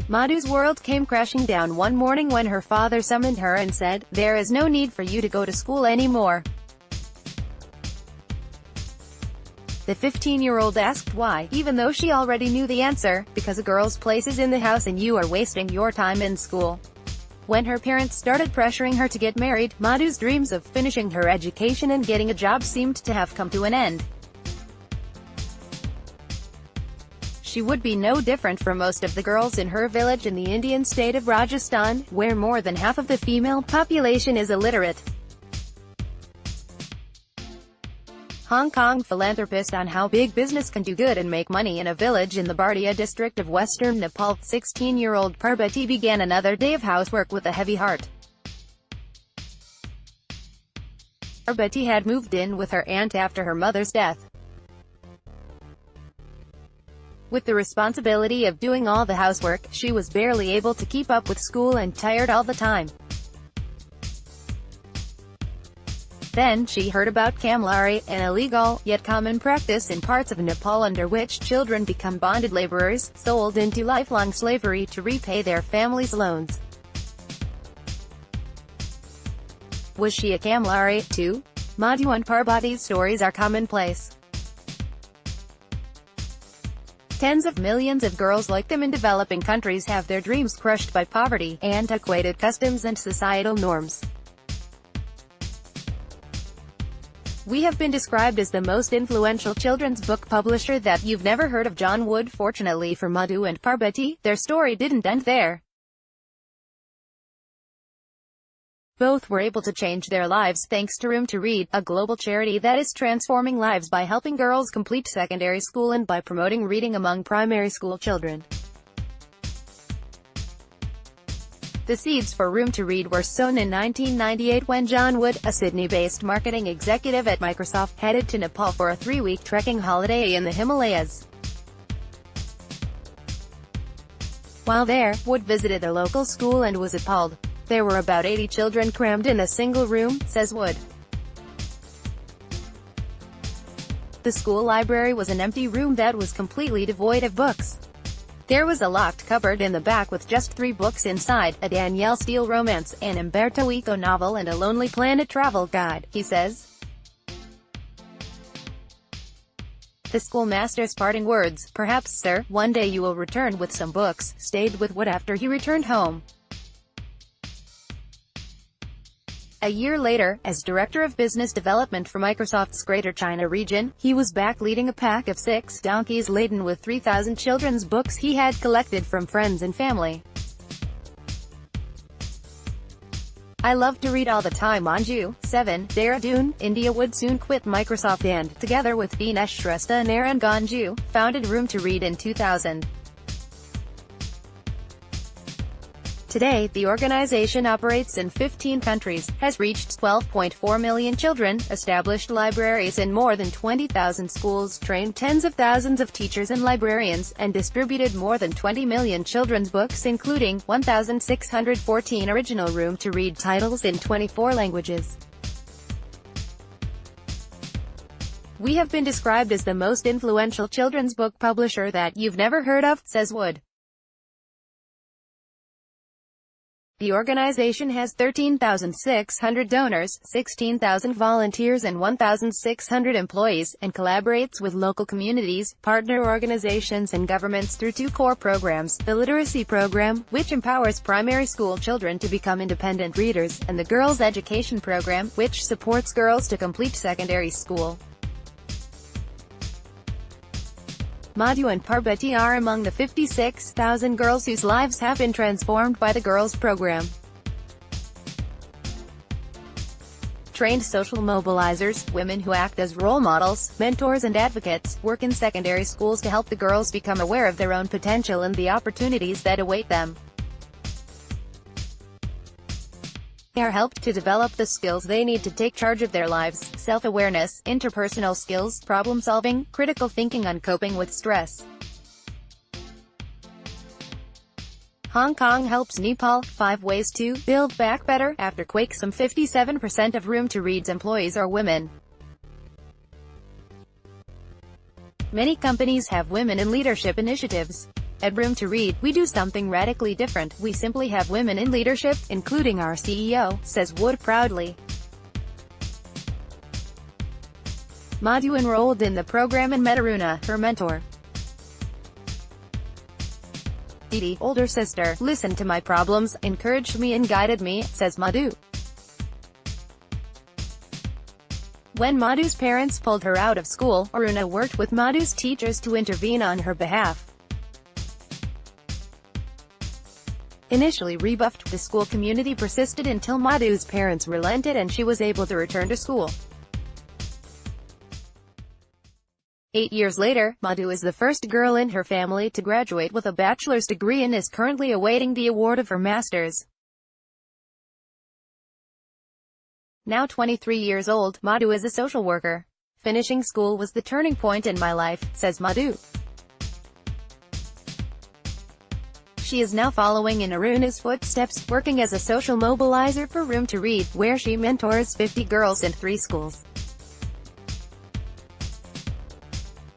Madhu's world came crashing down one morning when her father summoned her and said, "There is no need for you to go to school anymore." The 15-year-old asked why, even though she already knew the answer: "Because a girl's place is in the house and you are wasting your time in school." When her parents started pressuring her to get married, Madhu's dreams of finishing her education and getting a job seemed to have come to an end. She would be no different from most of the girls in her village in the Indian state of Rajasthan, where more than half of the female population is illiterate. Hong Kong philanthropist on how big business can do good and make money in a village in the Bardia district of western Nepal, 16-year-old Parbati began another day of housework with a heavy heart. Parbati had moved in with her aunt after her mother's death. With the responsibility of doing all the housework, she was barely able to keep up with school and tired all the time. Then she heard about kamlari, an illegal, yet common practice in parts of Nepal under which children become bonded laborers, sold into lifelong slavery to repay their families' loans. Was she a kamlari, too? Madhu and Parbati's stories are commonplace. Tens of millions of girls like them in developing countries have their dreams crushed by poverty, antiquated customs and societal norms. We have been described as the most influential children's book publisher that you've never heard of. John Wood. Fortunately for Madhu and Parbati, their story didn't end there. Both were able to change their lives thanks to Room to Read, a global charity that is transforming lives by helping girls complete secondary school and by promoting reading among primary school children. The seeds for Room to Read were sown in 1998 when John Wood, a Sydney-based marketing executive at Microsoft, headed to Nepal for a 3-week trekking holiday in the Himalayas. While there, Wood visited a local school and was appalled. There were about 80 children crammed in a single room, says Wood. The school library was an empty room that was completely devoid of books. There was a locked cupboard in the back with just 3 books inside, a Danielle Steele romance, an Umberto Eco novel and a Lonely Planet travel guide, he says. The schoolmaster's parting words, "Perhaps, sir, one day you will return with some books," stayed with Wood after he returned home. A year later, as Director of Business Development for Microsoft's Greater China region, he was back leading a pack of 6 donkeys laden with 3,000 children's books he had collected from friends and family. "I love to read all the time." Anju, 7, Dehradun, India. Wood soon quit Microsoft and, together with Dinesh Shrestha and Aaron Ganju, founded Room to Read in 2000. Today, the organization operates in 15 countries, has reached 12.4 million children, established libraries in more than 20,000 schools, trained tens of thousands of teachers and librarians, and distributed more than 20 million children's books including 1,614 original Room to Read titles in 24 languages. We have been described as the most influential children's book publisher that you've never heard of, says Wood. The organization has 13,600 donors, 16,000 volunteers and 1,600 employees, and collaborates with local communities, partner organizations and governments through 2 core programs: the Literacy Program, which empowers primary school children to become independent readers, and the Girls' Education Program, which supports girls to complete secondary school. Madhu and Parbati are among the 56,000 girls whose lives have been transformed by the Girls' Program. Trained social mobilizers, women who act as role models, mentors and advocates, work in secondary schools to help the girls become aware of their own potential and the opportunities that await them. They are helped to develop the skills they need to take charge of their lives: self-awareness, interpersonal skills, problem-solving, critical thinking and coping with stress. Hong Kong helps Nepal, 5 ways to build back better after quake. Some 57% of Room to Read's employees are women. Many companies have women in leadership initiatives. At Room to Read, we do something radically different. We simply have women in leadership, including our CEO, says Wood proudly. Madhu enrolled in the program and met Aruna, her mentor. Didi, older sister, listened to my problems, encouraged me and guided me, says Madhu. When Madhu's parents pulled her out of school, Aruna worked with Madhu's teachers to intervene on her behalf. Initially rebuffed, the school community persisted until Madhu's parents relented and she was able to return to school. 8 years later, Madhu is the first girl in her family to graduate with a bachelor's degree and is currently awaiting the award of her master's. Now 23 years old, Madhu is a social worker. Finishing school was the turning point in my life, says Madhu. She is now following in Aruna's footsteps, working as a social mobilizer for Room to Read, where she mentors 50 girls in 3 schools.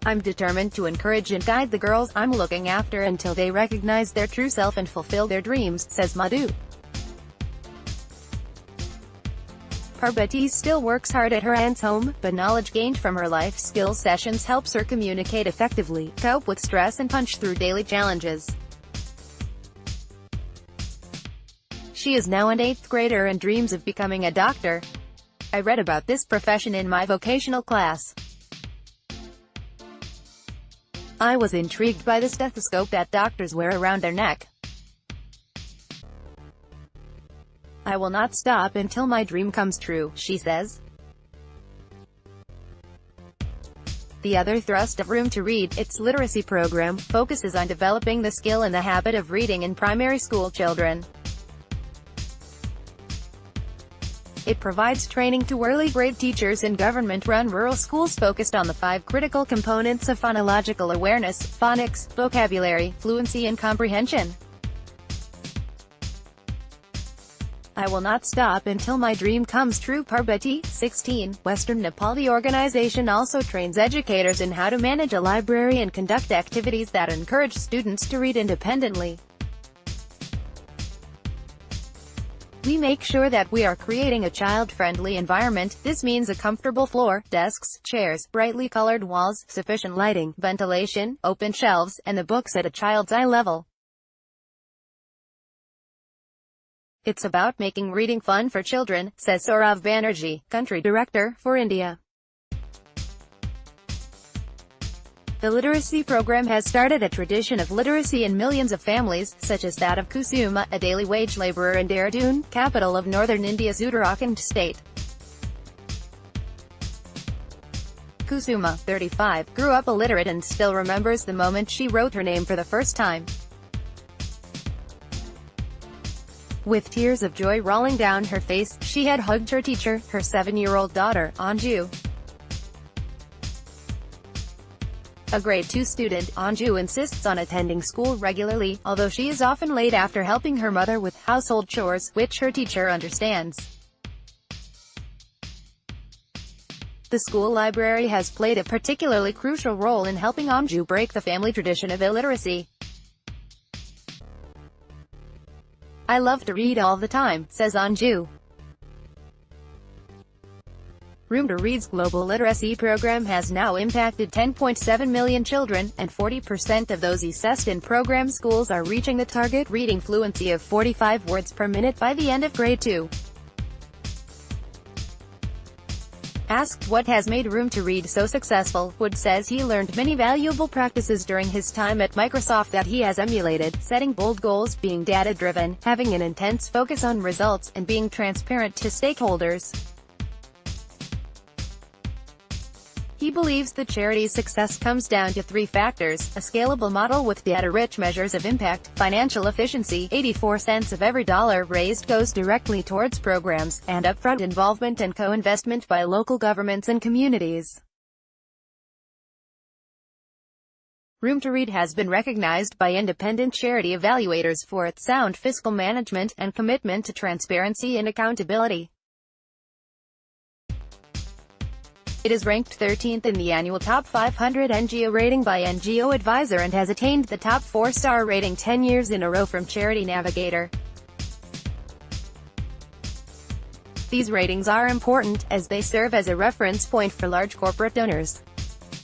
I'm determined to encourage and guide the girls I'm looking after until they recognize their true self and fulfill their dreams, says Madhu. Parvati still works hard at her aunt's home, but knowledge gained from her life skills sessions helps her communicate effectively, cope with stress and punch through daily challenges. She is now an 8th grader and dreams of becoming a doctor. I read about this profession in my vocational class. I was intrigued by the stethoscope that doctors wear around their neck. I will not stop until my dream comes true, she says. The other thrust of Room to Read, its literacy program, focuses on developing the skill and the habit of reading in primary school children. It provides training to early grade teachers in government-run rural schools focused on the 5 critical components of phonological awareness, phonics, vocabulary, fluency and comprehension. I will not stop until my dream comes true. Parvati, 16, Western Nepal. The organization also trains educators in how to manage a library and conduct activities that encourage students to read independently. We make sure that we are creating a child-friendly environment. This means a comfortable floor, desks, chairs, brightly colored walls, sufficient lighting, ventilation, open shelves, and the books at a child's eye level. It's about making reading fun for children, says Saurav Banerjee, country director for India. The literacy program has started a tradition of literacy in millions of families, such as that of Kusuma, a daily wage laborer in Dehradun, capital of northern India's Uttarakhand state. Kusuma, 35, grew up illiterate and still remembers the moment she wrote her name for the first time. With tears of joy rolling down her face, she had hugged her teacher, her 7-year-old daughter, Anju. A grade 2 student, Anju insists on attending school regularly, although she is often late after helping her mother with household chores, which her teacher understands. The school library has played a particularly crucial role in helping Anju break the family tradition of illiteracy. I love to read all the time, says Anju. Room to Read's global literacy program has now impacted 10.7 million children, and 40% of those assessed in program schools are reaching the target reading fluency of 45 words per minute by the end of grade 2. Asked what has made Room to Read so successful, Wood says he learned many valuable practices during his time at Microsoft that he has emulated: setting bold goals, being data-driven, having an intense focus on results, and being transparent to stakeholders. He believes the charity's success comes down to 3 factors: a scalable model with data-rich measures of impact, financial efficiency, 84 cents of every dollar raised goes directly towards programs, and upfront involvement and co-investment by local governments and communities. Room to Read has been recognized by independent charity evaluators for its sound fiscal management and commitment to transparency and accountability. It is ranked 13th in the annual Top 500 NGO rating by NGO Advisor and has attained the top 4-star rating 10 years in a row from Charity Navigator. These ratings are important, as they serve as a reference point for large corporate donors.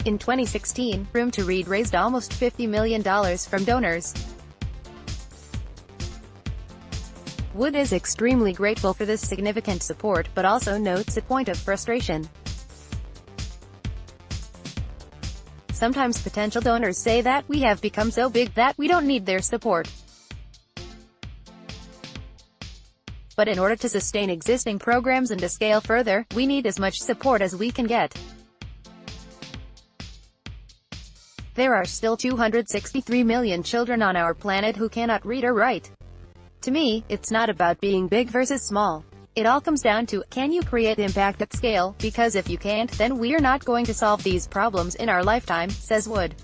In 2016, Room to Read raised almost $50 million from donors. Wood is extremely grateful for this significant support, but also notes a point of frustration. Sometimes potential donors say that we have become so big that we don't need their support. But in order to sustain existing programs and to scale further, we need as much support as we can get. There are still 263 million children on our planet who cannot read or write. To me, it's not about being big versus small. It all comes down to, can you create impact at scale? Because if you can't, then we're not going to solve these problems in our lifetime, says Wood.